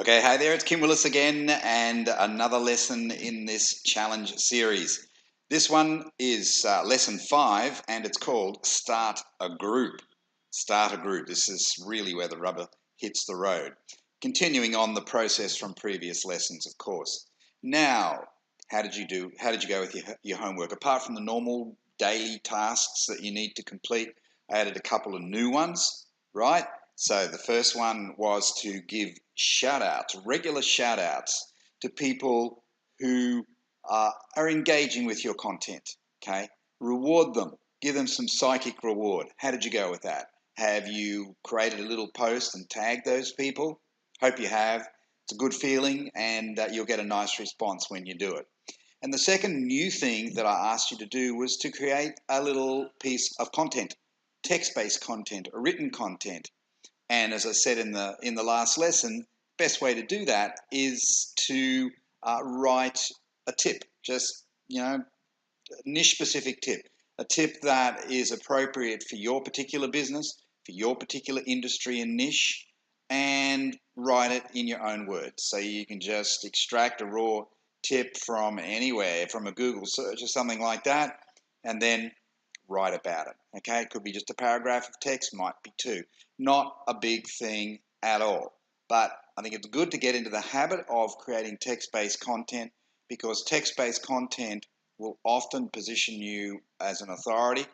Okay, hey there, it's Kim Willis again, and another lesson in this challenge series. This one is lesson 5, and it's called Start a Group. Start a group. This is really where the rubber hits the road. Continuing on the process from previous lessons, of course. Now, how did you do? How did you go with your homework? Apart from the normal daily tasks that you need to complete, I added a couple of new ones, right? So the first one was to give shout outs, regular shout outs to people who are engaging with your content, okay? Reward them, give them some psychic reward. How did you go with that? Have you created a little post and tagged those people? Hope you have. It's a good feeling, and you'll get a nice response when you do it. And the second new thing that I asked you to do was to create a little piece of content, text-based content or written content. And as I said in the last lesson, best way to do that is to write a tip, just niche specific tip, a tip that is appropriate for your particular business, for your particular industry and niche, and write it in your own words. So you can just extract a raw tip from anywhere, from a Google search or something like that, and then write about it. Okay, it could be just a paragraph of text, might be two. Not a big thing at all. But I think it's good to get into the habit of creating text-based content, because text-based content will often position you as an authority,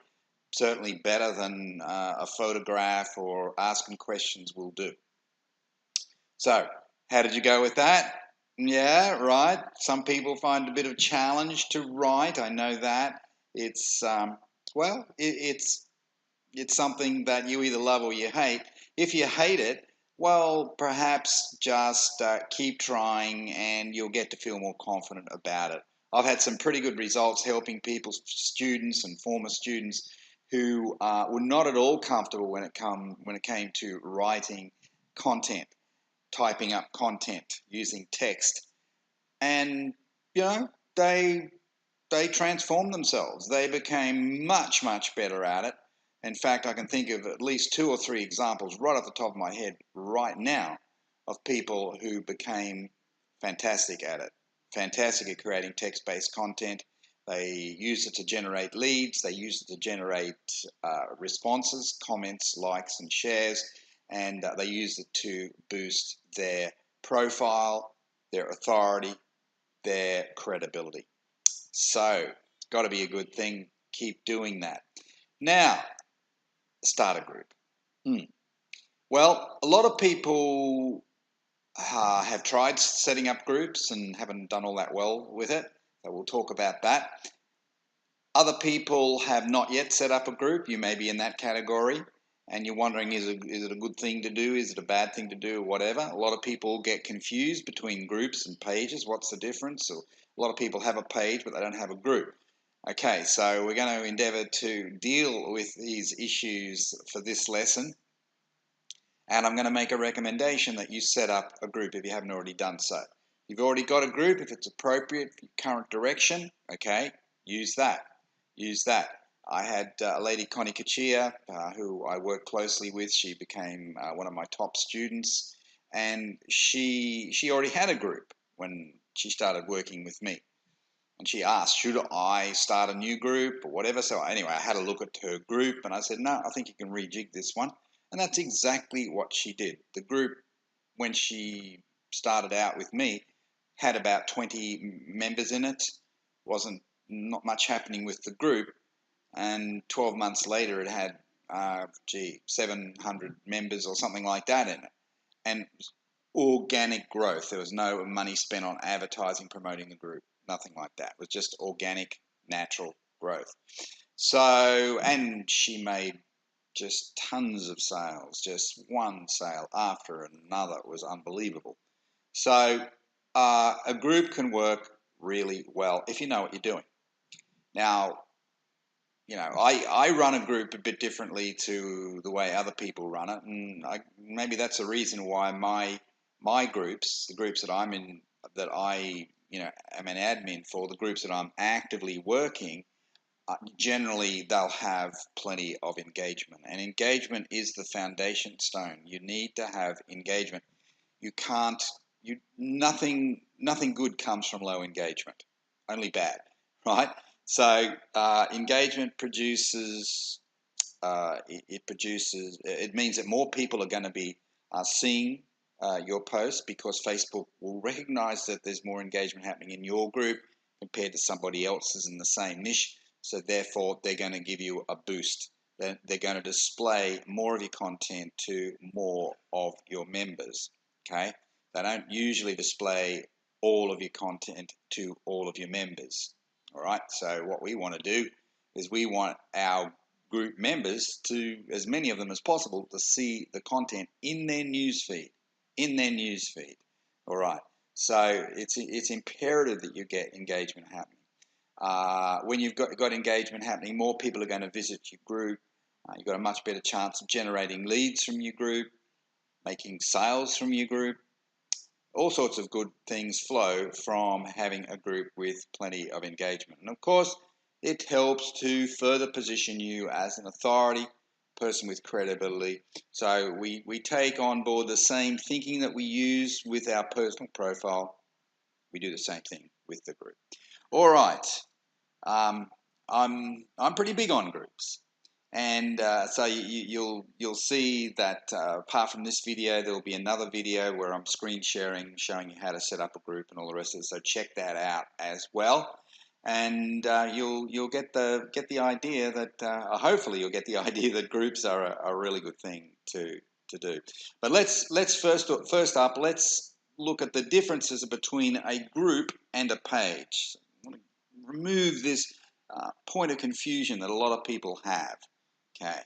certainly better than a photograph or asking questions will do. So, how did you go with that? Yeah, right. Some people find it a bit of a challenge to write. I know that. It's it's something that you either love or you hate. If you hate it, well, perhaps just keep trying and you'll get to feel more confident about it. I've had some pretty good results helping people, students and former students, who were not at all comfortable when it came to writing content, typing up content using text, and they transformed themselves. They became much better at it. In fact, I can think of at least 2 or 3 examples right off the top of my head right now of people who became fantastic at it, fantastic at creating text-based content. They use it to generate leads. They use it to generate responses, comments, likes, and shares. And they use it to boost their profile, their authority, their credibility. So, got to be a good thing. Keep doing that. Now, start a group. Well, a lot of people have tried setting up groups and haven't done all that well with it. So we'll talk about that. Other people have not yet set up a group. You may be in that category, and you're wondering, is it a good thing to do? Is it a bad thing to do, or whatever? A lot of people get confused between groups and pages. What's the difference? So a lot of people have a page, but they don't have a group. Okay, so we're going to endeavour to deal with these issues for this lesson. And I'm going to make a recommendation that you set up a group if you haven't already done so. You've already got a group. If it's appropriate for your current direction, okay, use that. Use that. I had a lady, Connie Kachia, who I work closely with. She became one of my top students, and she already had a group when she started working with me. And she asked, should I start a new group or whatever? So anyway, I had a look at her group, and I said, no, I think you can rejig this one. And that's exactly what she did. The group, when she started out with me, had about 20 members in it. Not much happening with the group. And 12 months later, it had, 700 members or something like that in it. And organic growth. There was no money spent on advertising, promoting the group. Nothing like that. It was just organic, natural growth. So, and she made just tons of sales, just one sale after another. It was unbelievable. So, a group can work really well if you know what you're doing. Now, I run a group a bit differently to the way other people run it, and maybe that's a reason why my groups, the groups that I'm in, that I am an admin for, the groups that I'm actively working, generally they'll have plenty of engagement, and engagement is the foundation stone. You need to have engagement. You can't nothing good comes from low engagement, only bad, right? So engagement produces it means that more people are going to be seeing your post, because Facebook will recognize that there's more engagement happening in your group compared to somebody else's in the same niche. So therefore, they're going to give you a boost. They're going to display more of your content to more of your members. Okay, they don't usually display all of your content to all of your members. All right, so what we want to do is we want our group members, to as many of them as possible, to see the content in their newsfeed. All right, so it's imperative that you get engagement happening. When you've got engagement happening, more people are going to visit your group. You've got a much better chance of generating leads from your group, making sales from your group. All sorts of good things flow from having a group with plenty of engagement. And of course, it helps to further position you as an authority, person with credibility. So we take on board the same thinking that we use with our personal profile. We do the same thing with the group. All right. I'm pretty big on groups, and so you'll see that apart from this video, there will be another video where I'm screen sharing, showing you how to set up a group and all the rest of it. So check that out as well, and you'll get the idea that hopefully you'll get the idea that groups are a really good thing to do. But let's first up let's look at the differences between a group and a page. Remove this point of confusion that a lot of people have. Okay,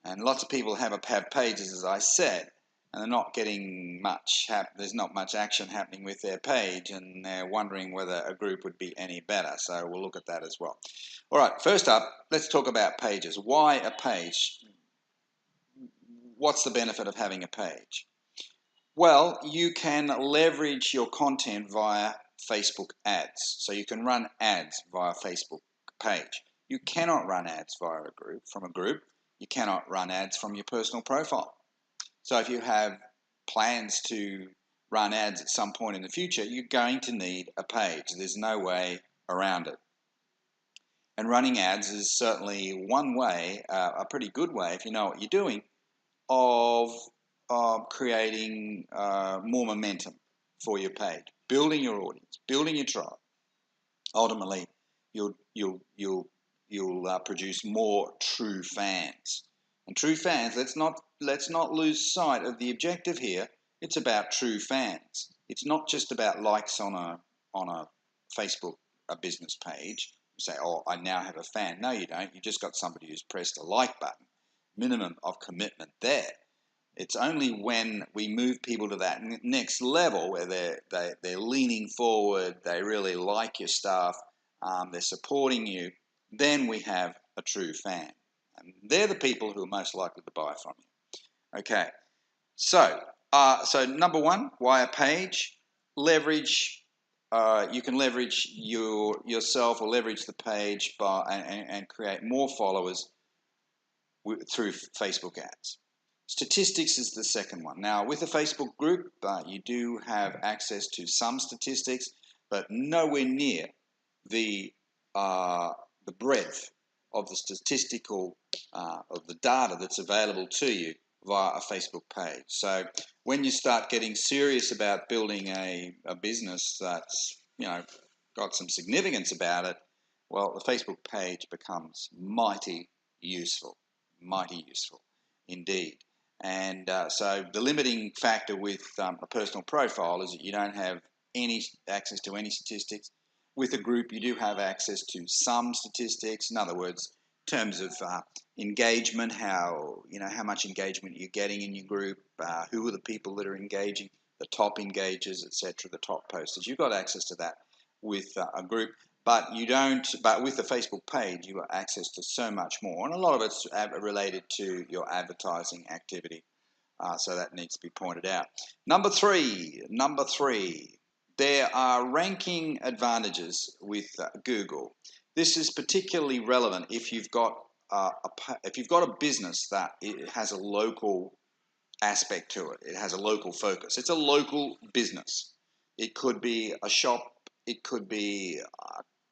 and lots of people have pages, as I said, and they're not getting much. There's not much action happening with their page, and they're wondering whether a group would be any better. So we'll look at that as well. All right, first up, let's talk about pages. Why a page? What's the benefit of having a page? Well, you can leverage your content via Facebook ads. So you can run ads via Facebook page. You cannot run ads via from a group. You cannot run ads from your personal profile. So if you have plans to run ads at some point in the future, you're going to need a page. There's no way around it. And running ads is certainly one way, a pretty good way, if you know what you're doing, of creating more momentum for your page, building your audience, building your tribe. Ultimately, you'll produce more true fans. And true fans, let's not lose sight of the objective here. It's about true fans. It's not just about likes on a Facebook business page. You say, oh, I now have a fan. No, you don't. You just got somebody who's pressed a like button. Minimum of commitment there. It's only when we move people to that next level where they're leaning forward, they really like your stuff, they're supporting you, then we have a true fan. And they're the people who are most likely to buy from you. Okay, so number one, why a page? Leverage. You can leverage yourself or leverage the page and create more followers through Facebook ads. Statistics is the second one. Now, with a Facebook group, you do have access to some statistics, but nowhere near the breadth of the statistical of the data that's available to you via a Facebook page. So when you start getting serious about building a business that's got some significance about it, well, the Facebook page becomes mighty useful indeed. And so the limiting factor with a personal profile is that you don't have any access to any statistics. With a group, you do have access to some statistics. In other words, in terms of engagement, how much engagement you're getting in your group, who are the people that are engaging, the top engagers, etc., the top posters. You've got access to that with a group. But you don't. But with the Facebook page, you have access to so much more, and a lot of it's related to your advertising activity. So that needs to be pointed out. Number three. There are ranking advantages with Google. This is particularly relevant if you've got a business that it has a local aspect to it. It has a local focus. It's a local business. It could be a shop. It could be,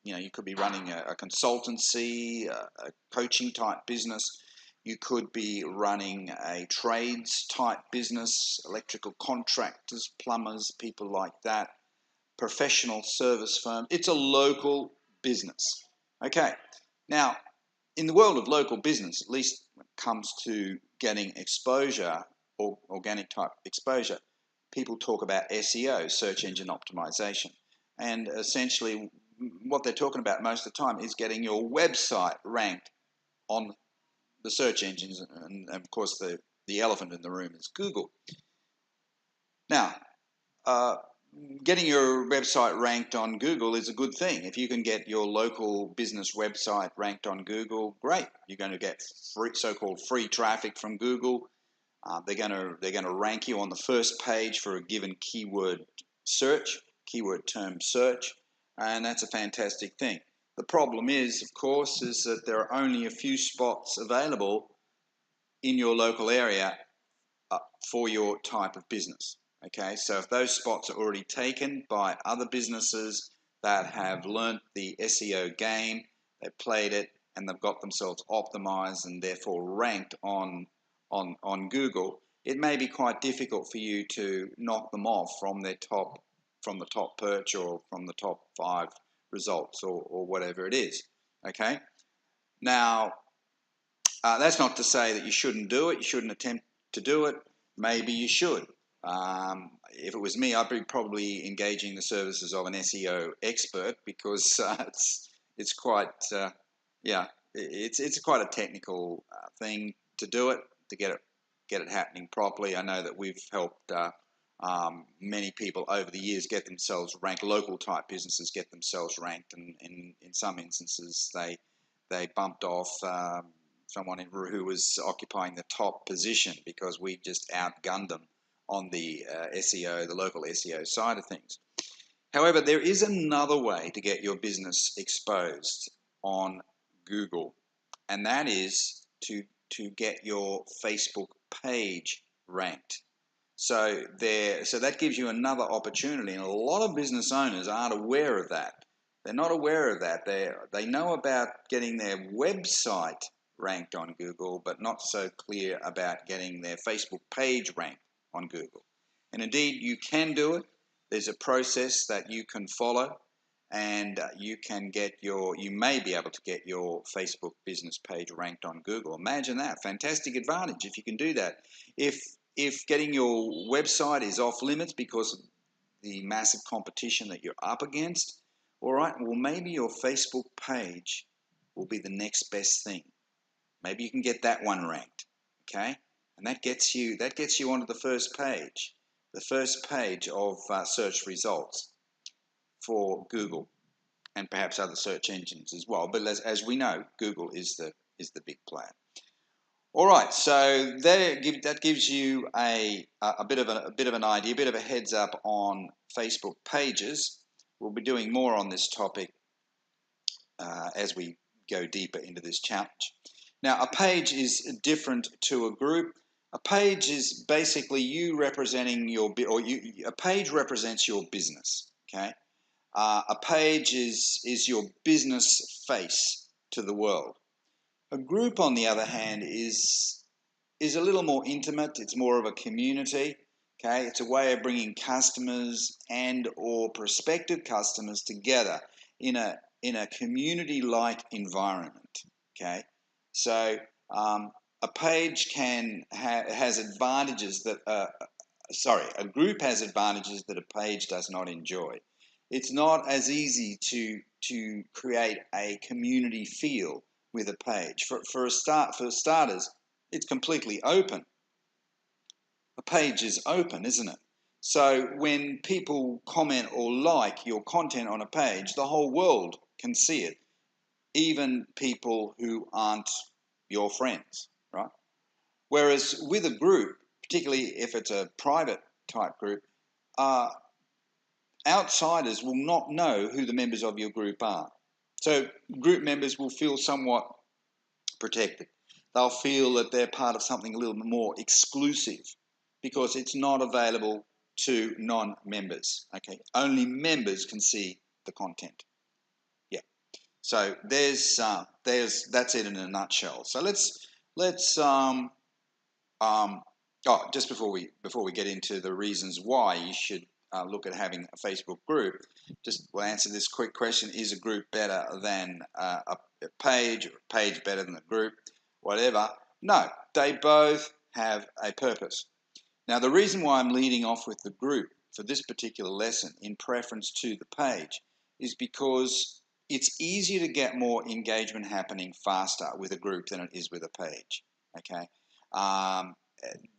you could be running a consultancy, a coaching type business. You could be running a trades type business, electrical contractors, plumbers, people like that, professional service firm. It's a local business. Okay. Now, in the world of local business, at least when it comes to getting exposure or organic type exposure, people talk about SEO, search engine optimization. And essentially, what they're talking about most of the time is getting your website ranked on the search engines. And of course, the elephant in the room is Google. Now, getting your website ranked on Google is a good thing. If you can get your local business website ranked on Google, great. You're going to get so-called free traffic from Google. They're going to rank you on the first page for a given keyword search, keyword term search, and that's a fantastic thing. The problem is, of course, is that there are only a few spots available in your local area for your type of business. Okay, so if those spots are already taken by other businesses that have learnt the SEO game, they've played it, and they've got themselves optimized and therefore ranked on Google, it may be quite difficult for you to knock them off from the top perch or from the top 5 results or whatever it is. Okay, now that's not to say that you shouldn't do it. You shouldn't attempt to do it. Maybe you should. If it was me, I'd be probably engaging the services of an SEO expert because it's quite it's quite a technical thing to do it, to get it happening properly. I know that we've helped many people over the years get themselves ranked. Local type businesses get themselves ranked, and in some instances they bumped off someone who was occupying the top position because we just outgunned them on the SEO, the local SEO side of things. However, there is another way to get your business exposed on Google, and that is to get your Facebook page ranked. So that gives you another opportunity, and a lot of business owners aren't aware of that. They're not aware of that. They know about getting their website ranked on Google, but not so clear about getting their Facebook page ranked on Google. And indeed, you can do it. There's a process that you can follow, and you may be able to get your Facebook business page ranked on Google. Imagine that. Fantastic advantage if you can do that. If getting your website is off limits because of the massive competition that you're up against, all right, well, maybe your Facebook page will be the next best thing. Maybe you can get that one ranked, okay? And that gets you onto the first page of search results for Google and perhaps other search engines as well. But as we know, Google is the big player. All right, so that gives you a bit of an idea, a bit of a heads up on Facebook pages. We'll be doing more on this topic as we go deeper into this challenge. Now, a page is different to a group. A page is basically you representing a page represents your business. Okay, a page is your business face to the world. A group, on the other hand, is a little more intimate. It's more of a community. Okay, it's a way of bringing customers and or prospective customers together in a community-like environment. Okay, so a page has advantages that a group has advantages that a page does not enjoy. It's not as easy to create a community feel with a page. For starters, it's completely open. A page is open, isn't it? So when people comment or like your content on a page, the whole world can see it, even people who aren't your friends, right? Whereas with a group, particularly if it's a private type group, outsiders will not know who the members of your group are. So group members will feel somewhat protected. They'll feel that they're part of something a little more exclusive. because it's not available to non-members. Okay, only members can see the content. Yeah. So there's that's it in a nutshell. So let's just before we get into the reasons why you should look at having a Facebook group, just we'll answer this quick question: is a group better than a page, or a page better than a group? Whatever. No, they both have a purpose. Now, the reason why I'm leading off with the group for this particular lesson in preference to the page is because it's easier to get more engagement happening faster with a group than it is with a page. Okay.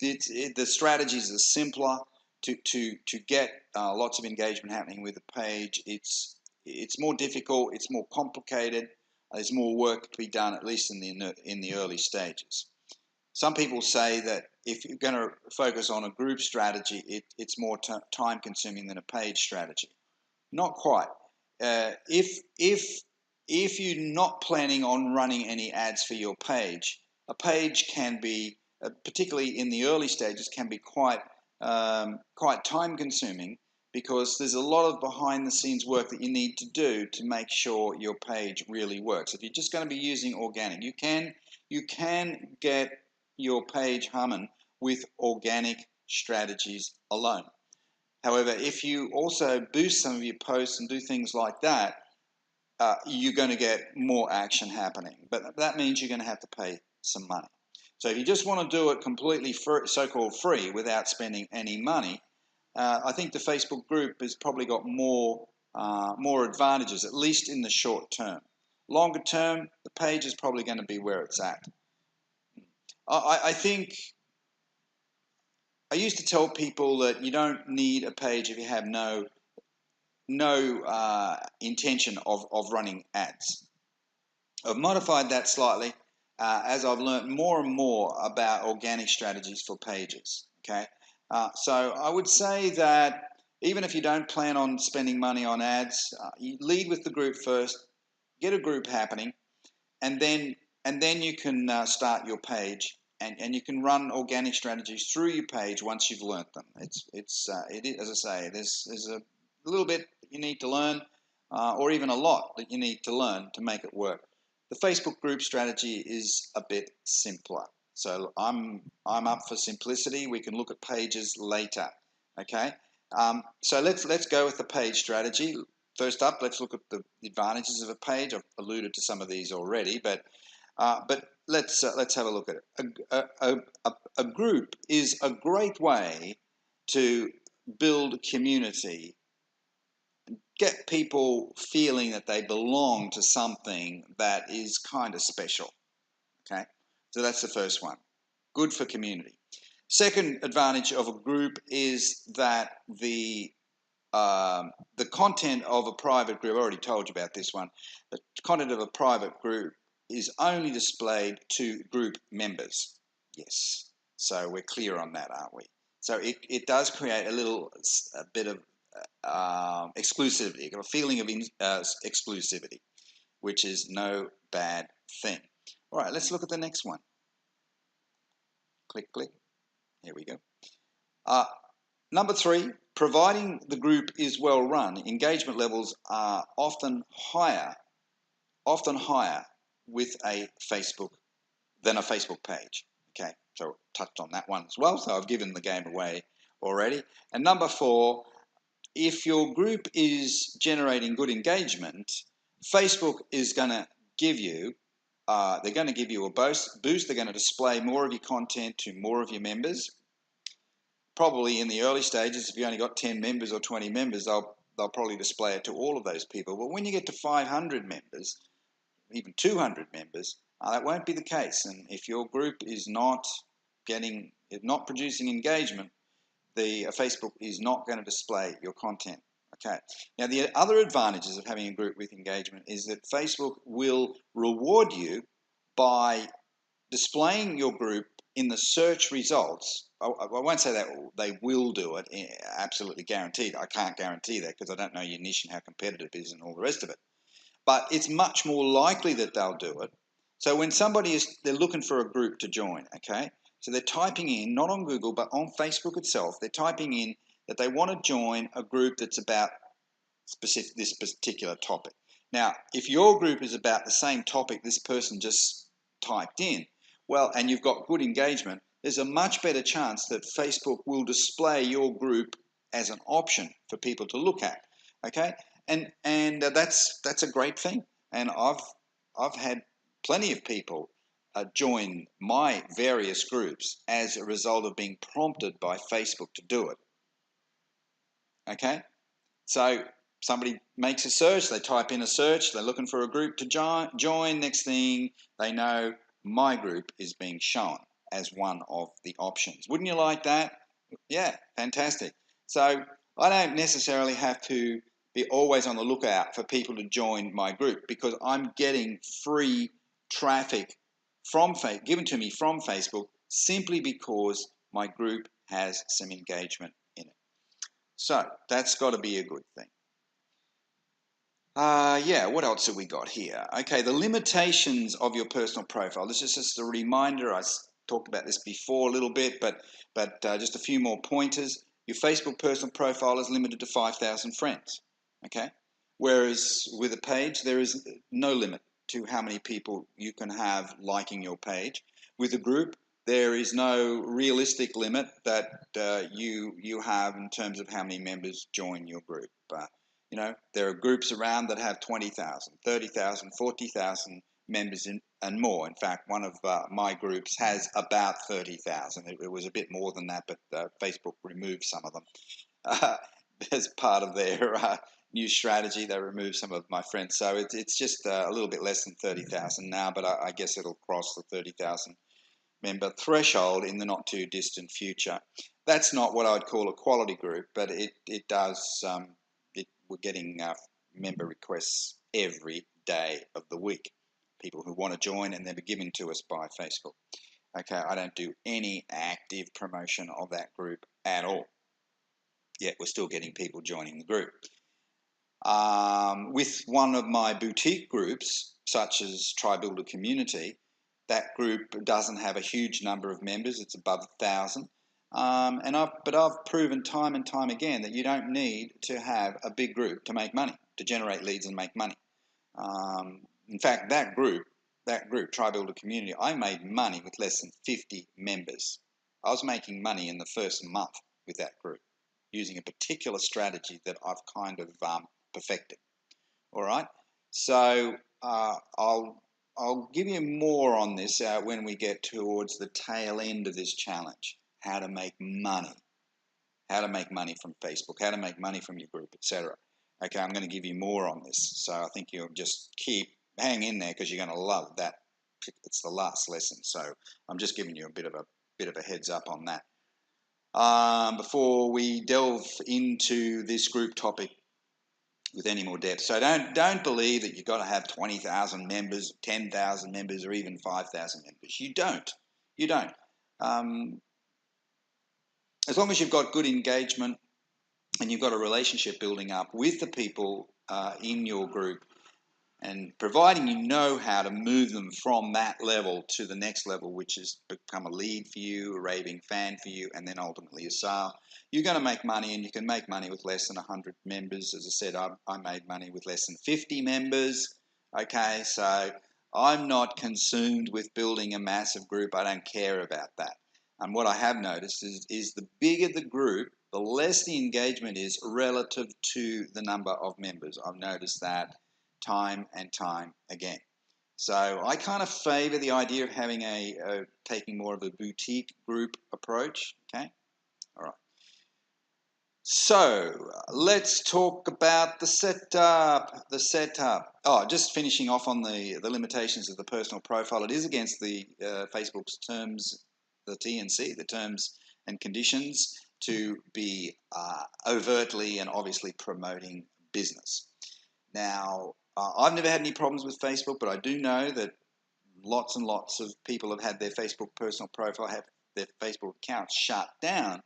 The strategies are simpler to get lots of engagement happening with a page. It's more difficult. It's more complicated. There's more work to be done, at least in the early stages. Some people say that if you're going to focus on a group strategy, it's more time consuming than a page strategy. Not quite. If you're not planning on running any ads for your page, a page can be, particularly in the early stages, can be quite time consuming, because there's a lot of behind the scenes work that you need to do to make sure your page really works. If you're just going to be using organic, you can get your page humming with organic strategies alone. However, if you also boost some of your posts and do things like that, you're going to get more action happening. But that means you're going to have to pay some money. So if you just want to do it completely free, so-called free, without spending any money, I think the Facebook group has probably got more advantages, at least in the short term. Longer term, the page is probably going to be where it's at. I think I used to tell people that you don't need a page if you have no intention of running ads. I've modified that slightly as I've learned more and more about organic strategies for pages. Okay, so I would say that even if you don't plan on spending money on ads, you lead with the group first, get a group happening, and then you can start your page, and you can run organic strategies through your page once you've learnt them. As I say, there's a little bit you need to learn, or even a lot that you need to learn to make it work. The Facebook group strategy is a bit simpler, so I'm up for simplicity. We can look at pages later. Okay, so let's go with the page strategy. First up, let's look at the advantages of a page. I've alluded to some of these already, but let's have a look at it. A group is a great way to build community, get people feeling that they belong to something that is kind of special. Okay, so that's the first one. Good for community. Second advantage of a group is that the content of a private group, I already told you about this one, the content of a private group is only displayed to group members. Yes, so we're clear on that, aren't we? So it does create a bit of exclusivity, a feeling of exclusivity, which is no bad thing. All right, let's look at the next one. Click, click. Here we go. Number 3, providing the group is well run, engagement levels are often higher with a Facebook than a Facebook page. Okay, so touched on that one as well. So I've given the game away already. And number 4, if your group is generating good engagement, Facebook is going to give you, they're going to give you a boost. They're going to display more of your content to more of your members. Probably in the early stages, if you only got 10 members or 20 members, they'll probably display it to all of those people. But when you get to 500 members, even 200 members, that won't be the case. And if your group is not producing engagement, the Facebook is not going to display your content. Okay. Now, the other advantages of having a group with engagement is that Facebook will reward you by displaying your group in the search results. I won't say that they will do it, absolutely guaranteed. I can't guarantee that because I don't know your niche and how competitive it is and all the rest of it. But it's much more likely that they'll do it. So when they're looking for a group to join, okay? So they're typing in, not on Google, but on Facebook itself, they're typing in that they want to join a group that's about this particular topic. Now, if your group is about the same topic this person just typed in, well, and you've got good engagement, there's a much better chance that Facebook will display your group as an option for people to look at. Okay, and that's a great thing. And I've had plenty of people join my various groups as a result of being prompted by Facebook to do it. Okay, so somebody makes a search, they type in a search, they're looking for a group to join. Next thing they know, my group is being shown as one of the options. Wouldn't you like that? Yeah, fantastic. So I don't necessarily have to be always on the lookout for people to join my group because I'm getting free traffic given to me from Facebook simply because my group has some engagement in it. So that's got to be a good thing. Yeah, what else have we got here? Okay, the limitations of your personal profile. This is just a reminder. I talked about this before a little bit, but just a few more pointers. Your Facebook personal profile is limited to 5,000 friends, okay? Whereas with a page, there is no limit to how many people you can have liking your page. With a group, there is no realistic limit that you have in terms of how many members join your group. You know, there are groups around that have 20,000, 30,000, 40,000 members and more. In fact, one of my groups has about 30,000. It was a bit more than that, but Facebook removed some of them. As part of their new strategy, they removed some of my friends. So it's just a little bit less than 30,000 now, but I guess it'll cross the 30,000 member threshold in the not too distant future. That's not what I'd call a quality group, but it does... we're getting member requests every day of the week. People who want to join, and they're given to us by Facebook. Okay, I don't do any active promotion of that group at all. Yet we're still getting people joining the group. With one of my boutique groups, such as Try Build a Community, that group doesn't have a huge number of members. It's above 1,000. But I've proven time and time again that you don't need to have a big group to make money, to generate leads and make money. In fact, that group, Try Build a Community, I made money with less than 50 members. I was making money in the first month with that group using a particular strategy that I've kind of perfected. All right, so I'll give you more on this when we get towards the tail end of this challenge. How to make money from Facebook, how to make money from your group, etc. Okay, I'm going to give you more on this, so I think you'll just hang in there because you're going to love that. It's the last lesson, so I'm just giving you a bit of a heads up on that. Before we delve into this group topic with any more depth, so don't believe that you've got to have 20,000 members, 10,000 members, or even 5,000 members. You don't. As long as you've got good engagement and you've got a relationship building up with the people in your group, and providing you know how to move them from that level to the next level, which is become a lead for you, a raving fan for you, and then ultimately a sale, you're going to make money, and you can make money with less than 100 members. As I said, I made money with less than 50 members. Okay, so I'm not consumed with building a massive group. I don't care about that. And what I have noticed is the bigger the group, the less the engagement is relative to the number of members. I've noticed that time and time again. So I kind of favor the idea of having taking more of a boutique group approach. Okay, all right. So let's talk about the setup. Oh, just finishing off on the limitations of the personal profile. It is against the Facebook's terms, the T&C, the terms and conditions, to be overtly and obviously promoting business. Now, I've never had any problems with Facebook, but I do know that lots and lots of people have had their Facebook personal profile, have their Facebook accounts shut down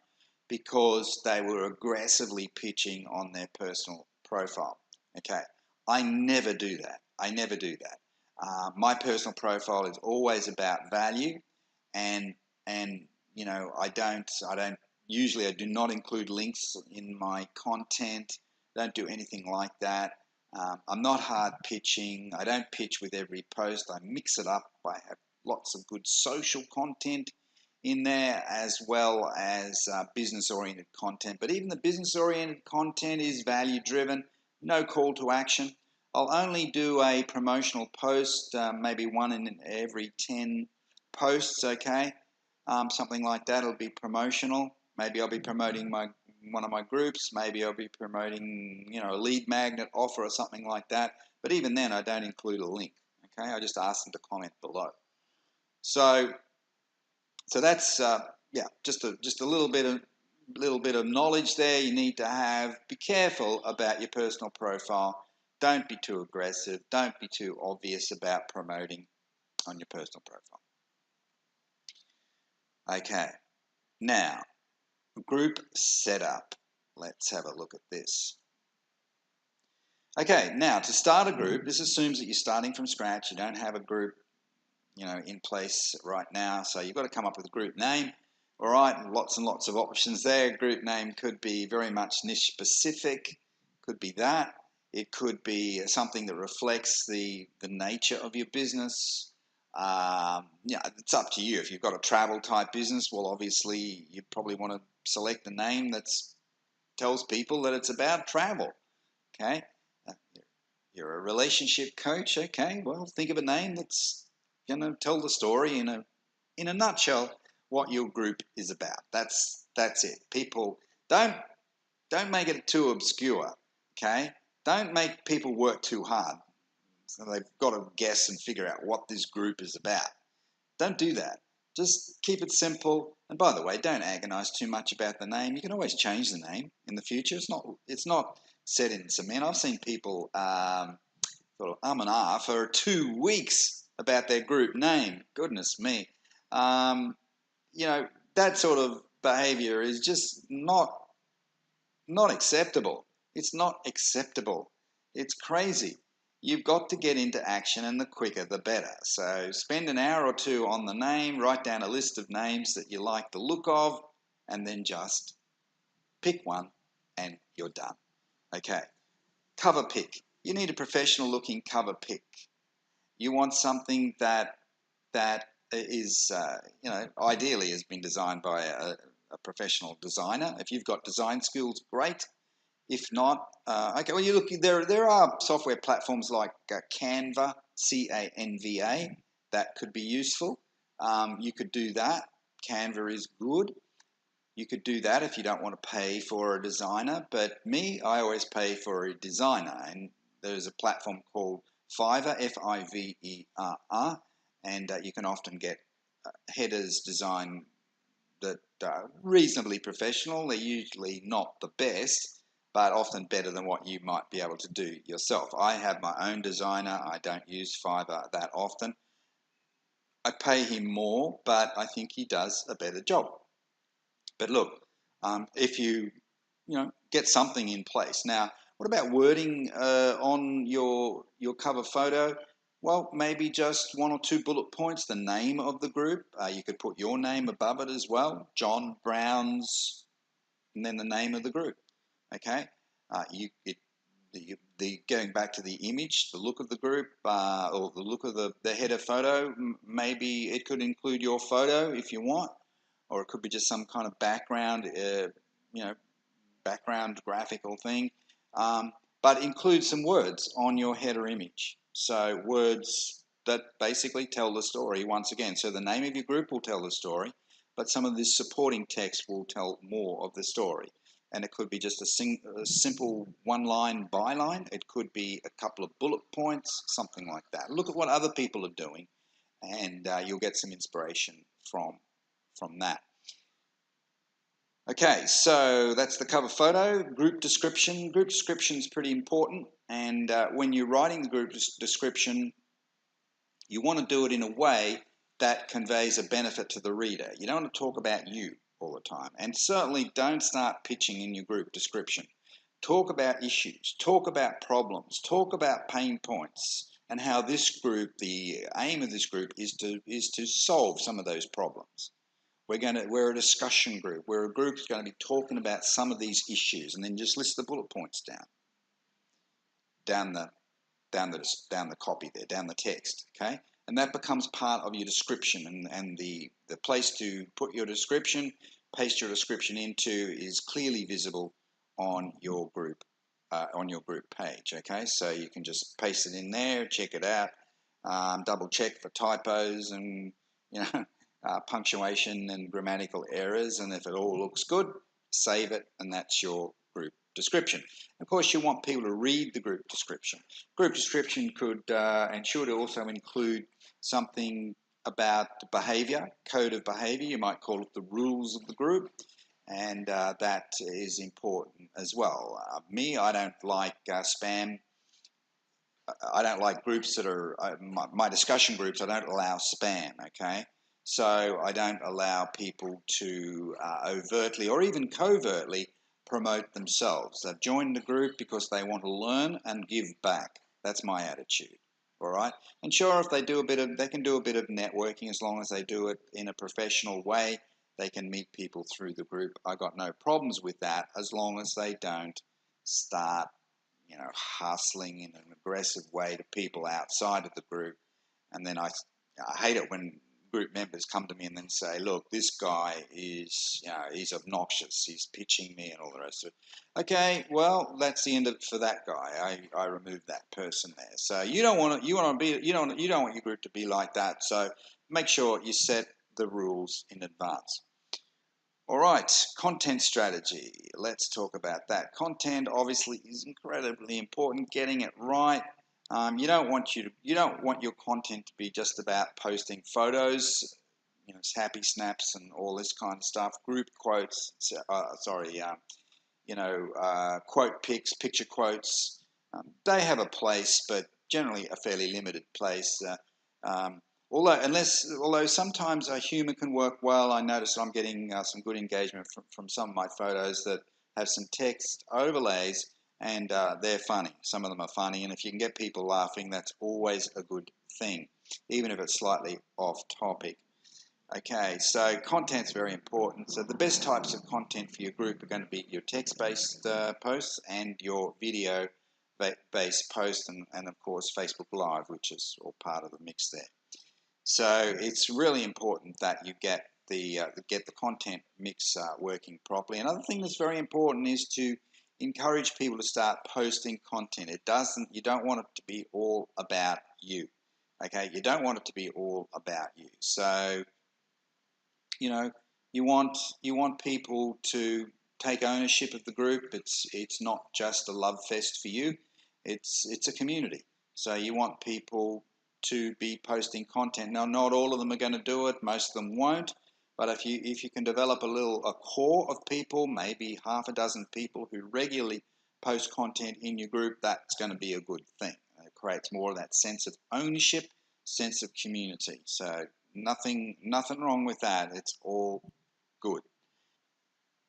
because they were aggressively pitching on their personal profile. Okay, I never do that. My personal profile is always about value and and I don't usually, I do not include links in my content. Don't do anything like that. I'm not hard pitching. I don't pitch with every post. I mix it up. I have lots of good social content in there, as well as business-oriented content. But even the business-oriented content is value-driven, no call to action. I'll only do a promotional post, maybe one in every 10 posts, okay? Something like that. It'll be promotional. Maybe I'll be promoting one of my groups. Maybe I'll be promoting, a lead magnet offer or something like that. But even then, I don't include a link, okay? I just ask them to comment below. So that's just a little bit of knowledge there. You need to have. Be careful about your personal profile. Don't be too aggressive. Don't be too obvious about promoting on your personal profile. Okay, now group setup. Let's have a look at this. Okay, now to start a group, this assumes that you're starting from scratch. You don't have a group in place right now, so you've got to come up with a group name. All right, lots and lots of options there. Group name could be very much niche specific, could be that. It could be something that reflects the nature of your business. It's up to you. If you've got a travel type business, well, obviously you probably want to select a name that tells people that it's about travel. Okay, you're a relationship coach. Okay, well, think of a name that's going to tell the story in a nutshell what your group is about. That's it. People don't make it too obscure. Okay, don't make people work too hard. So they've got to guess and figure out what this group is about. Don't do that. Just keep it simple. And by the way, don't agonize too much about the name. You can always change the name in the future. It's not set in cement. I've seen people sort of and ah for 2 weeks about their group name. Goodness me. That sort of behavior is just not acceptable. It's not acceptable. It's crazy. You've got to get into action, and the quicker the better. So spend an hour or two on the name, write down a list of names that you like the look of, and then just pick one and you're done. Okay, cover pick. You need a professional looking cover pick. You want something that is, ideally has been designed by a professional designer. If you've got design skills, great. If not, okay, well, you look, there are software platforms like Canva, Canva, that could be useful. You could do that. Canva is good. You could do that if you don't want to pay for a designer. But I always pay for a designer. And there's a platform called Fiverr, Fiverr, and you can often get headers designed that are reasonably professional. They're usually not the best, but often better than what you might be able to do yourself. I have my own designer. I don't use Fiverr that often. I pay him more, but I think he does a better job. But look, if you get something in place. Now, what about wording on your cover photo? Well, maybe just 1 or 2 bullet points, the name of the group. You could put your name above it as well, John Brown's, and then the name of the group. Okay, going back to the image, the look of the group, or the look of the header photo. Maybe it could include your photo if you want, or it could be just some kind of background, background graphical thing. But include some words on your header image. So words that basically tell the story once again. So the name of your group will tell the story, but some of this supporting text will tell more of the story. And it could be just a simple one-line byline. It could be a couple of bullet points, something like that. Look at what other people are doing, and you'll get some inspiration from that. Okay, so that's the cover photo. Group description. Group description is pretty important, and when you're writing the group description, you want to do it in a way that conveys a benefit to the reader. You don't want to talk about you all the time, and certainly don't start pitching in your group description. Talk about issues, talk about problems, talk about pain points, and how this group, the aim of this group is to solve some of those problems. We're a discussion group. We're a group that's going to be talking about some of these issues, and then just list the bullet points down the copy there, down the text. Okay, and that becomes part of your description, and the place to put your description, paste your description into, is clearly visible on your group page. Okay, so you can just paste it in there, check it out, double check for typos and punctuation and grammatical errors, and if it all looks good, save it, and that's your group description. Of course, you want people to read the group description. Group description could and should also include something about behavior, code of behavior. You might call it the rules of the group, and that is important as well. I don't like spam. I don't like groups that are my discussion groups. I don't allow spam. Okay, so I don't allow people to overtly or even covertly promote themselves. They've joined the group because they want to learn and give back. That's my attitude. All right, and sure, if they can do a bit of networking, as long as they do it in a professional way. They can meet people through the group. I got no problems with that, as long as they don't start hustling in an aggressive way to people outside of the group. And then I hate it when group members come to me and then say, look, this guy is, he's obnoxious, he's pitching me and all the rest of it. Okay, well, that's the end of it for that guy. I remove that person there. So you don't want your group to be like that. So make sure you set the rules in advance. All right, content strategy. Let's talk about that. Content obviously is incredibly important. Getting it right. You don't want your content to be just about posting photos, happy snaps and all this kind of stuff. Group quotes. Quote pics, picture quotes. They have a place, but generally a fairly limited place. Although sometimes a humour can work well. I notice I'm getting some good engagement from some of my photos that have some text overlays, and they're funny. Some of them are funny, and if you can get people laughing, that's always a good thing, even if it's slightly off topic. Okay, so content's very important. So the best types of content for your group are going to be your text-based posts and your video-based posts, and of course Facebook Live, which is all part of the mix there. So it's really important that you get the content mix working properly. Another thing that's very important is to encourage people to start posting content. You don't want it to be all about you. Okay, you don't want it to be all about you. So you want people to take ownership of the group. It's not just a love fest for you. It's a community. So you want people to be posting content. Now, not all of them are going to do it. Most of them won't. But if you can develop a core of people, maybe half a dozen people who regularly post content in your group, that's going to be a good thing. It creates more of that sense of ownership, sense of community. So nothing wrong with that. It's all good.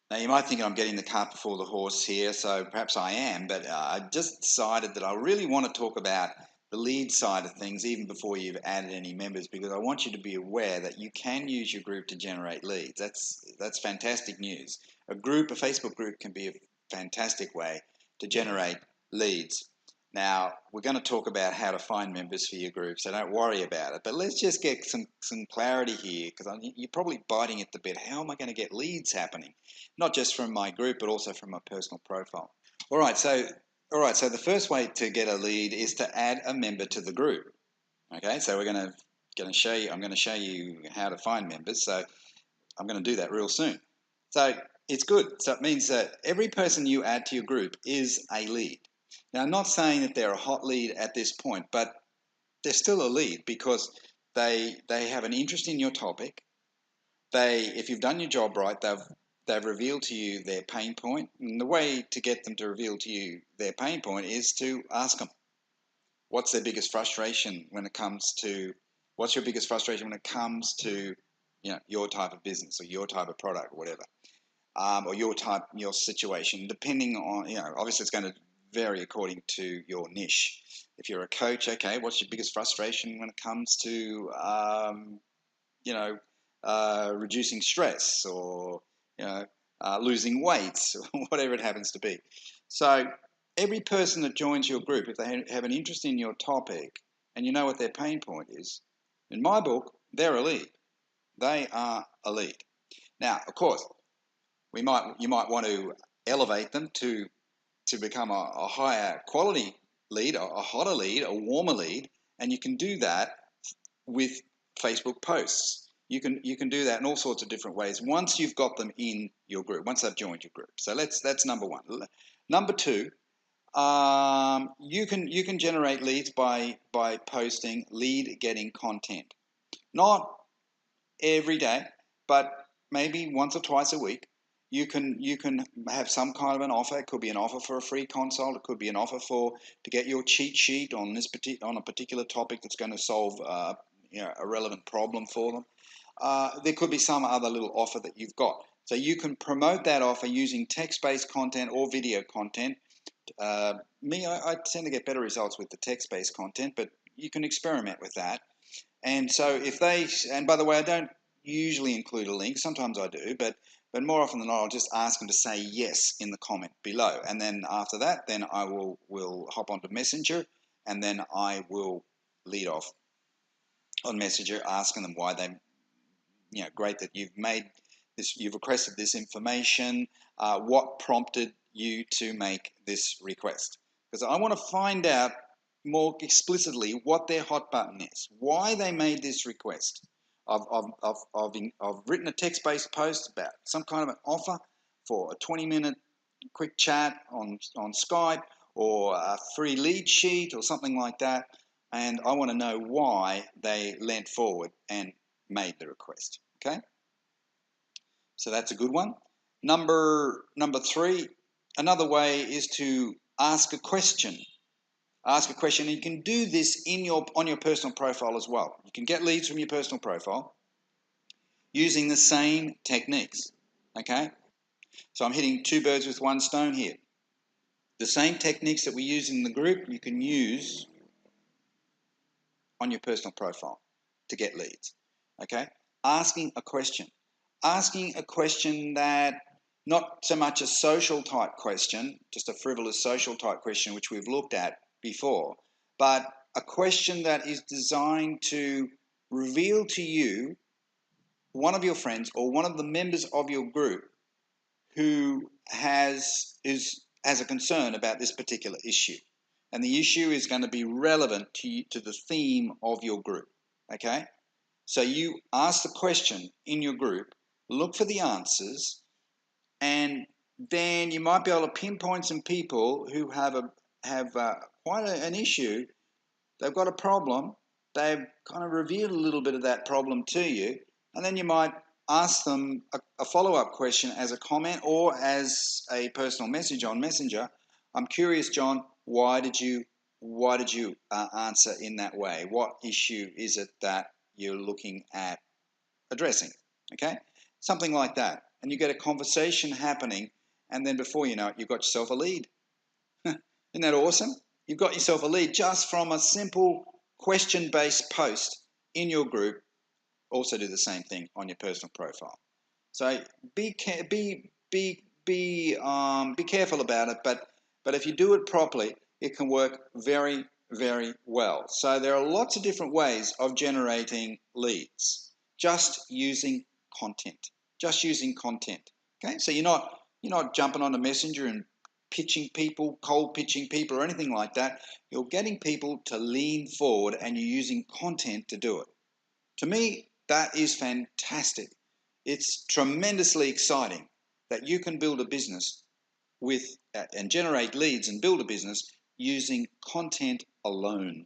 Now, you might think I'm getting the cart before the horse here, so perhaps I am, but I just decided that I really want to talk about the lead side of things even before you've added any members, because I want you to be aware that you can use your group to generate leads. That's fantastic news. A Facebook group can be a fantastic way to generate leads. Now, we're going to talk about how to find members for your group, so don't worry about it. But let's just get some clarity here, because you're probably biting at the bit. How am I going to get leads happening? Not just from my group, but also from my personal profile. All right, so the first way to get a lead is to add a member to the group. Okay, so we're going to show you. I'm going to show you how to find members. So I'm going to do that real soon. So it's good. So it means that every person you add to your group is a lead. Now, I'm not saying that they're a hot lead at this point, but they're still a lead because they have an interest in your topic. If you've done your job right, they've revealed to you their pain point. And the way to get them to reveal to you their pain point is to ask them, what's their biggest frustration when it comes to, what's your biggest frustration when it comes to, your type of business or your type of product or whatever, or your situation, depending on, obviously it's going to vary according to your niche. If you're a coach, okay, what's your biggest frustration when it comes to, reducing stress, or losing weight, or whatever it happens to be. So every person that joins your group, if they have an interest in your topic and you know what their pain point is, in my book, they're a lead. They are a lead. Now, of course, you might want to elevate them to become a higher quality lead, a hotter lead, a warmer lead, and you can do that with Facebook posts. You can do that in all sorts of different ways once you've got them in your group, once they've joined your group. So that's number one. Number two, you can generate leads by posting lead getting content. Not every day, but maybe once or twice a week. You can have some kind of an offer. It could be an offer for a free consult. It could be an offer to get your cheat sheet on a particular topic that's going to solve a relevant problem for them. There could be some other little offer that you've got. So you can promote that offer using text-based content or video content. I tend to get better results with the text-based content, but you can experiment with that. And so and by the way, I don't usually include a link. Sometimes I do, but more often than not, I'll just ask them to say yes in the comment below. And then after that, then I will hop onto Messenger, and then I will lead off on Messenger, asking them why they, great that you've made this, you've requested this information. What prompted you to make this request? Because I want to find out more explicitly what their hot button is, why they made this request. I've written a text-based post about some kind of an offer for a 20-minute quick chat on Skype, or a free lead sheet or something like that, and I want to know why they leant forward and made the request. Okay, so that's a good one. Number three, another way is to ask a question. Ask a question, and you can do this on your personal profile as well. You can get leads from your personal profile using the same techniques. Okay, so I'm hitting two birds with one stone here. The same techniques that we use in the group, you can use on your personal profile to get leads. Okay, asking a question that, not so much a social type question, just a frivolous social type question, which we've looked at before, but a question that is designed to reveal to you one of your friends or one of the members of your group who has a concern about this particular issue, and the issue is going to be relevant to the theme of your group. Okay, so you ask the question in your group, look for the answers, and then you might be able to pinpoint some people who have quite an issue. They've got a problem. They've kind of revealed a little bit of that problem to you, and then you might ask them a follow-up question as a comment or as a personal message on Messenger. I'm curious, John, why did you answer in that way? What issue is it that you're looking at addressing? Okay, something like that, and you get a conversation happening, and then before you know it, you've got yourself a lead. Isn't that awesome? You've got yourself a lead just from a simple question-based post in your group. Also do the same thing on your personal profile. So be careful about it, but if you do it properly, it can work very, very well. So there are lots of different ways of generating leads, just using content. Okay, so you're not jumping on a Messenger and pitching people, cold pitching people, or anything like that. You're getting people to lean forward, and you're using content to do it. To me, that is fantastic. It's tremendously exciting that you can build a business and generate leads and build a business using content alone.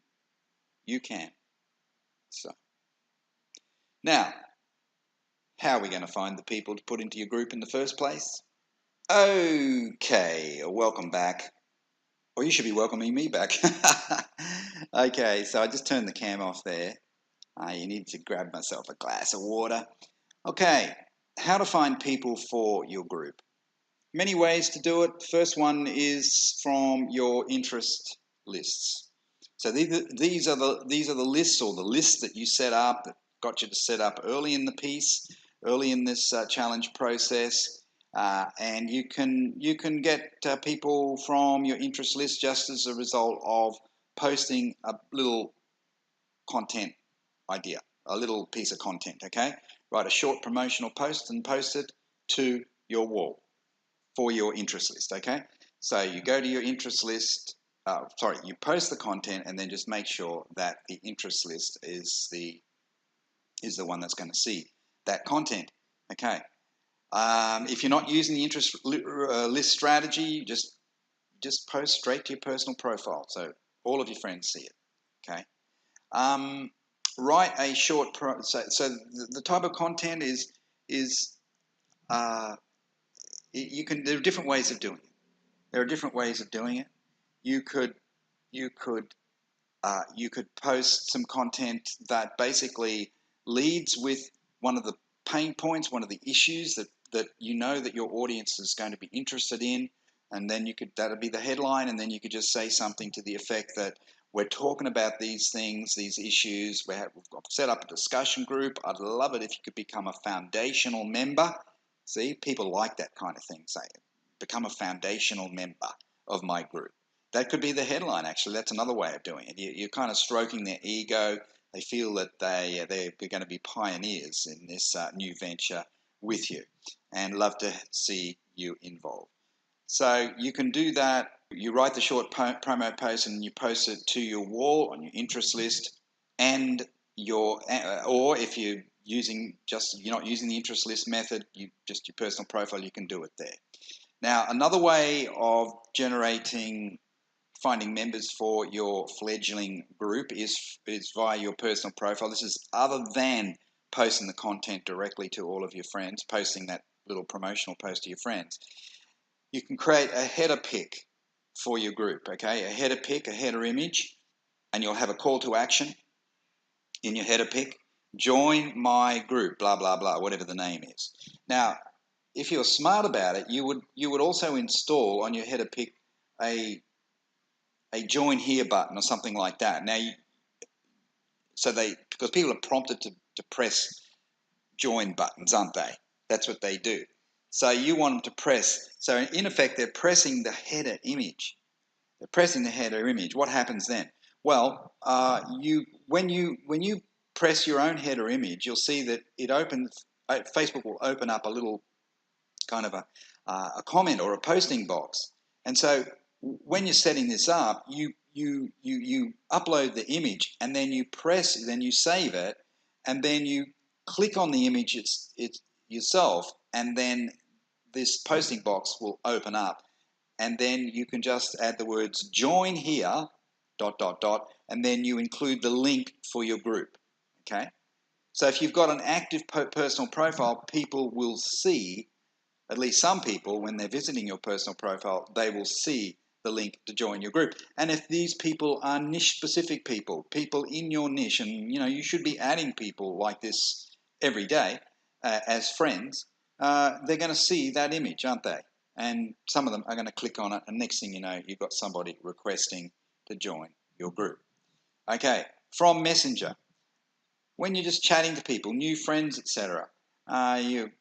You can. So now, how are we going to find the people to put into your group in the first place? Okay, welcome back. Or you should be welcoming me back. Okay, so I just turned the cam off there. You need to grab myself a glass of water. Okay, how to find people for your group. Many ways to do it. First one is from your interest lists. So these are the lists, or the lists that you set up that got you to set up early in the piece, early in this challenge process. And you can get people from your interest list just as a result of posting a little content idea, a little piece of content, okay? Write a short promotional post and post it to your wall for your interest list, okay? So you go to your interest list, you post the content and then just make sure that the interest list is the one that's going to see that content, okay? If you're not using the interest list strategy, just post straight to your personal profile so all of your friends see it, okay? Write a short so the type of content is there are different ways of doing it. You could post some content that basically leads with one of the pain points, one of the issues that you know that your audience is going to be interested in, and then that'll be the headline, and then you could just say something to the effect that we're talking about these things, these issues. We've set up a discussion group. I'd love it if you could become a foundational member. See, people like that kind of thing. Say, become a foundational member of my group. That could be the headline, actually. That's another way of doing it. You're kind of stroking their ego. They feel that they're going to be pioneers in this new venture with you and love to see you involved. So you can do that. You write the short promo post and you post it to your wall on your interest list, and or if you're not using the interest list method, just your personal profile, you can do it there. Now, another way of finding members for your fledgling group is via your personal profile. This is other than posting the content directly to all of your friends, posting that little promotional post to your friends. You can create a header pic for your group, okay? A header pic, a header image, and you'll have a call to action in your header pic. Join my group, blah, blah, blah, whatever the name is. Now, if you're smart about it, you would also install on your header pic a join here button or something like that. Now, because people are prompted to press join buttons, aren't they? That's what they do. So you want them to press. So in effect, they're pressing the header image. What happens then? Well, when you press your own header image, you'll see that Facebook will open up a little kind of a comment or a posting box. And so when you're setting this up, you upload the image and then you save it, and then you click on the image yourself, and then this posting box will open up, and then you can just add the words join here ... and then you include the link for your group, okay? So if you've got an active personal profile, people will see, at least some people, when they're visiting your personal profile, they will see the link to join your group. And if these people are niche-specific people in your niche, and you should be adding people like this every day as friends, they're going to see that image, aren't they? And some of them are going to click on it, and next thing you know, you've got somebody requesting to join your group. Okay, from Messenger. When you're just chatting to people, new friends, etc., you're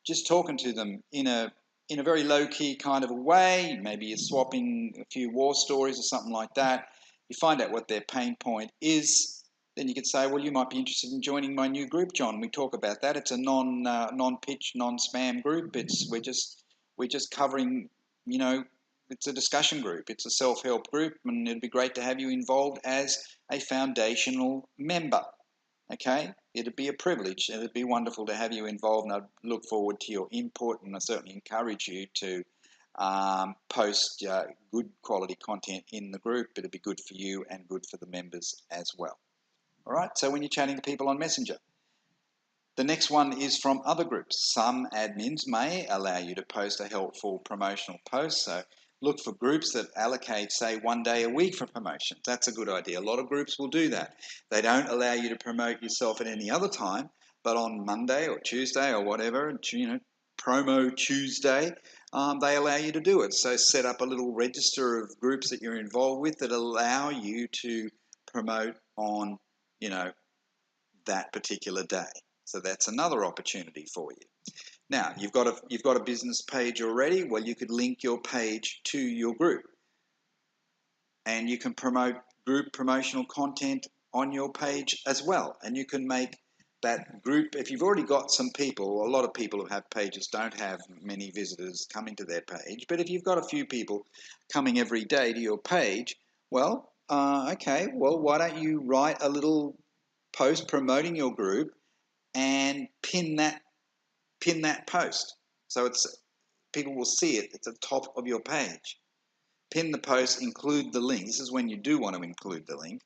just talking to them in a very low-key kind of a way. Maybe you're swapping a few war stories or something like that. You find out what their pain point is. Then you could say, well, you might be interested in joining my new group, John. We talk about that. It's a non-pitch, non-spam group. We're just covering, it's a discussion group. It's a self-help group, and it'd be great to have you involved as a foundational member. Okay, it'd be a privilege. It'd be wonderful to have you involved, and I'd look forward to your input, and I certainly encourage you to post good quality content in the group. It'd be good for you and good for the members as well. All right, so when you're chatting to people on Messenger. The next one is from other groups. Some admins may allow you to post a helpful promotional post, so look for groups that allocate, say, 1 day a week for promotions. That's a good idea. A lot of groups will do that. They don't allow you to promote yourself at any other time, but on Monday or Tuesday or whatever, Promo Tuesday, they allow you to do it. So set up a little register of groups that you're involved with that allow you to promote on, that particular day. So that's another opportunity for you. Now, you've got a business page already. Well, you could link your page to your group, and you can promote group promotional content on your page as well. And you can make that group, if you've already got some people, a lot of people who have pages don't have many visitors coming to their page, but if you've got a few people coming every day to your page, well, okay, well, why don't you write a little post promoting your group and pin that post, so people will see it. It's at the top of your page. Pin the post, include the link. This is when you do want to include the link.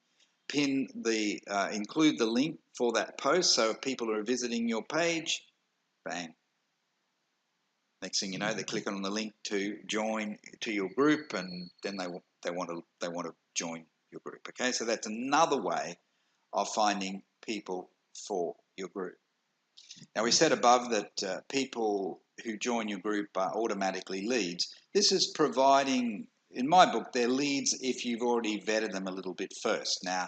Include the link for that post, so if people are visiting your page, bang. Next thing you know, they're clicking on the link to join to your group, and then they want to join your group. Okay, so that's another way of finding people for your group. Now, we said above that people who join your group are automatically leads. This is providing, in my book, they're leads if you've already vetted them a little bit first. Now,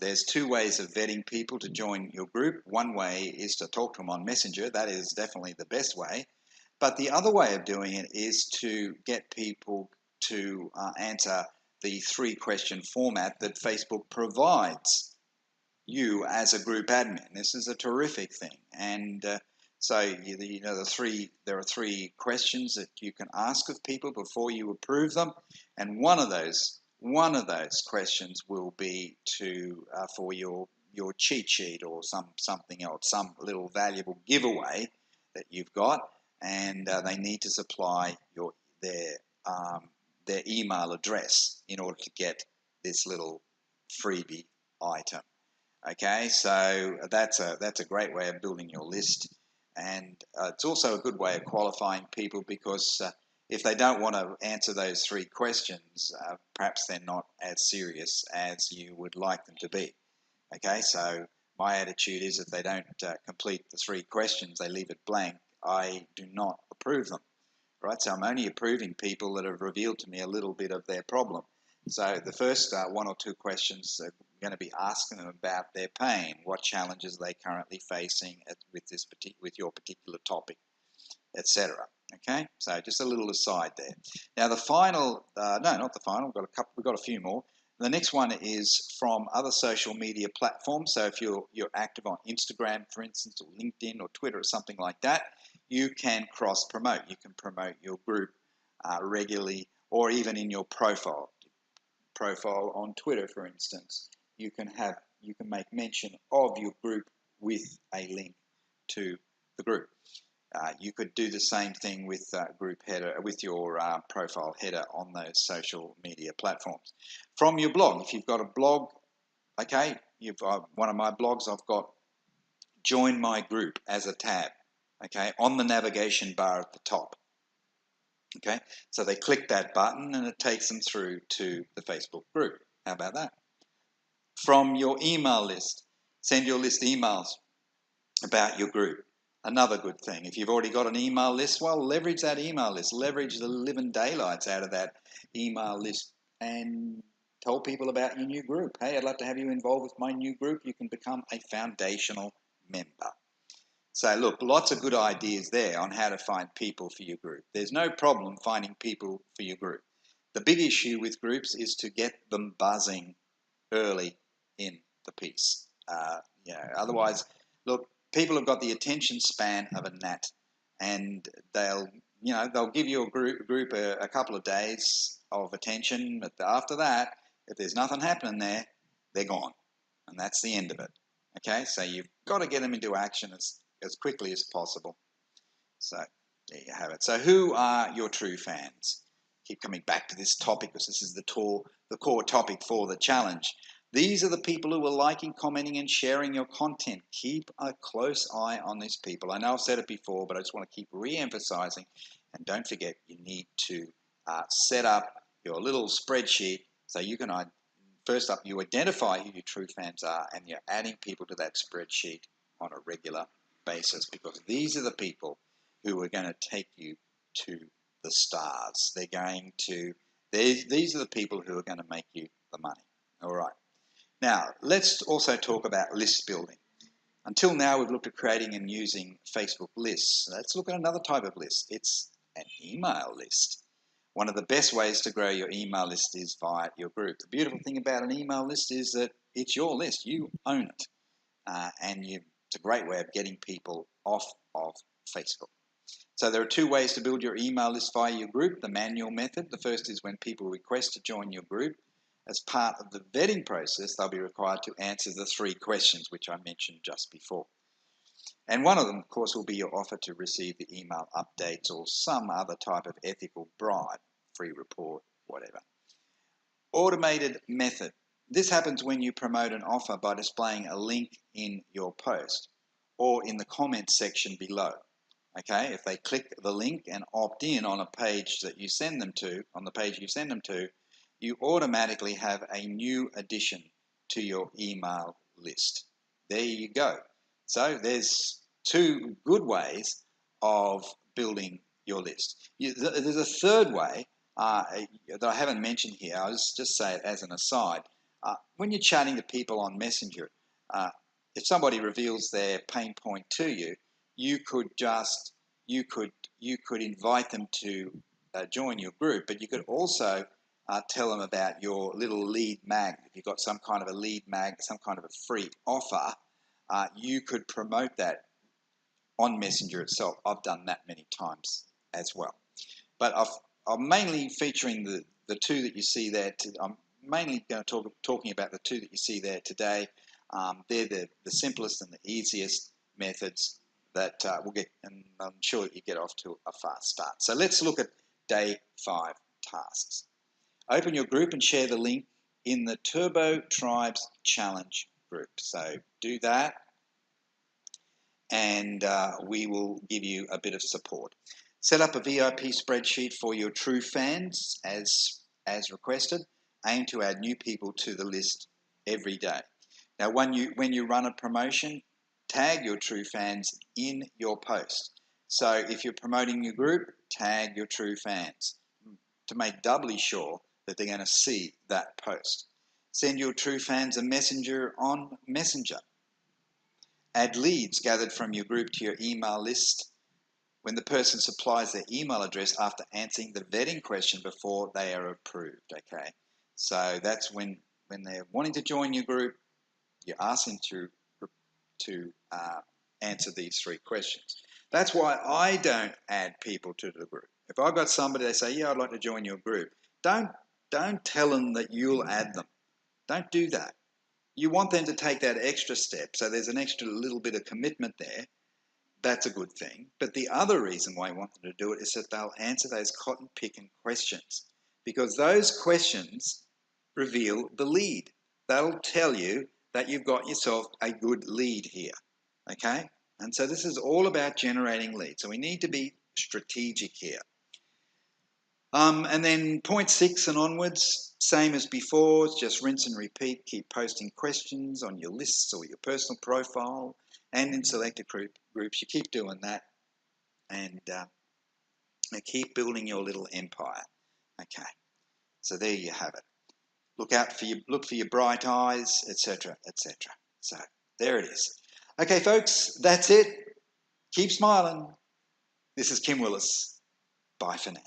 there's two ways of vetting people to join your group. One way is to talk to them on Messenger. That is definitely the best way. But the other way of doing it is to get people to answer the 3-question format that Facebook provides you as a group admin. This is a terrific thing. And so there are 3 questions that you can ask of people before you approve them, and one of those questions will be for your cheat sheet or something else, some little valuable giveaway that you've got, and they need to supply their email address in order to get this little freebie item. Okay, so that's a great way of building your list, and it's also a good way of qualifying people, because if they don't want to answer those 3 questions, perhaps they're not as serious as you would like them to be. Okay, so my attitude is if they don't complete the 3 questions, they leave it blank, I do not approve them. Right, so I'm only approving people that have revealed to me a little bit of their problem. So the first 1 or 2 questions are going to be asking them about their pain, what challenges are they currently facing with your particular topic, etc. Okay, so just a little aside there. Now the final, no, not the final. We've got a few more. The next one is from other social media platforms. So if you're active on Instagram, for instance, or LinkedIn or Twitter or something like that, you can cross promote. You can promote your group regularly, or even in your profile on Twitter, for instance. You can make mention of your group with a link to the group. You could do the same thing with group header, with your profile header on those social media platforms. From your blog, if you've got a blog, okay, one of my blogs, I've got join my group as a tab, okay, on the navigation bar at the top. Okay, so they click that button and it takes them through to the Facebook group. How about that? From your email list, send your list emails about your group. Another good thing. If you've already got an email list, well, leverage that email list. Leverage the living daylights out of that email list and tell people about your new group. Hey, I'd love to have you involved with my new group. You can become a foundational member. So look, lots of good ideas there on how to find people for your group. There's no problem finding people for your group. The big issue with groups is to get them buzzing early in the piece. Otherwise, look, people have got the attention span of a gnat, and they'll give you a group a couple of days of attention, but after that, if there's nothing happening there, they're gone, and that's the end of it. Okay, so you've got to get them into action as quickly as possible. So there you have it. So who are your true fans? Keep coming back to this topic because this is the core topic for the challenge. These are the people who are liking, commenting, and sharing your content. Keep a close eye on these people. I know I've said it before, but I just want to keep re-emphasizing. And don't forget, you need to set up your little spreadsheet so you can, first up, you identify who your true fans are, and you're adding people to that spreadsheet on a regular basis, because these are the people who are going to take you to the stars. These are the people who are going to make you the money. All right. Now, let's also talk about list building. Until now, we've looked at creating and using Facebook lists. Let's look at another type of list. It's an email list. One of the best ways to grow your email list is via your group. The beautiful thing about an email list is that it's your list. You own it. It's a great way of getting people off of Facebook. So there are two ways to build your email list via your group. The manual method. The first is when people request to join your group. As part of the vetting process, they'll be required to answer the 3 questions which I mentioned just before. And one of them, of course, will be your offer to receive the email updates or some other type of ethical bribe, free report, whatever. Automated method. This happens when you promote an offer by displaying a link in your post or in the comments section below. Okay, if they click the link and opt in on a page that you send them to, on the page you send them to, you automatically have a new addition to your email list. There you go. So there's 2 good ways of building your list. There's a third way that I haven't mentioned here. I'll just say it as an aside. When you're chatting to people on Messenger, if somebody reveals their pain point to you, you could invite them to join your group, but you could also tell them about your little lead mag. If you've got some kind of a lead mag, some kind of a free offer, you could promote that on Messenger itself. I've done that many times as well. But I'm mainly featuring the 2 that you see there. I'm mainly going to talking about the 2 that you see there today. They're the simplest and the easiest methods that will get, and I'm sure you get off to a fast start. So let's look at day 5 tasks. Open your group and share the link in the Turbo Tribes Challenge group. So do that, and we will give you a bit of support. Set up a VIP spreadsheet for your true fans as requested. Aim to add new people to the list every day. Now, when you run a promotion, tag your true fans in your post. So if you're promoting your group, tag your true fans to make doubly sure that they're going to see that post. Send your true fans a messenger on Messenger. Add leads gathered from your group to your email list when the person supplies their email address after answering the vetting question before they are approved. Okay, so that's when they're wanting to join your group, you ask them to answer these 3 questions. That's why I don't add people to the group. If I've got somebody, they say, yeah, I'd like to join your group, don't tell them that you'll add them. Don't do that. You want them to take that extra step, so there's an extra little bit of commitment there. That's a good thing. But the other reason why I want them to do it is that they'll answer those cotton-picking questions, because those questions reveal the lead. They'll tell you that you've got yourself a good lead here, okay? And so this is all about generating leads. So we need to be strategic here. And then point 6 and onwards, same as before, just rinse and repeat. Keep posting questions on your lists or your personal profile and in selected groups. You keep doing that, and keep building your little empire. Okay, so there you have it. Look for your bright eyes, etc., etc. So there it is. Okay, folks, that's it. Keep smiling. This is Kim Willis. Bye for now.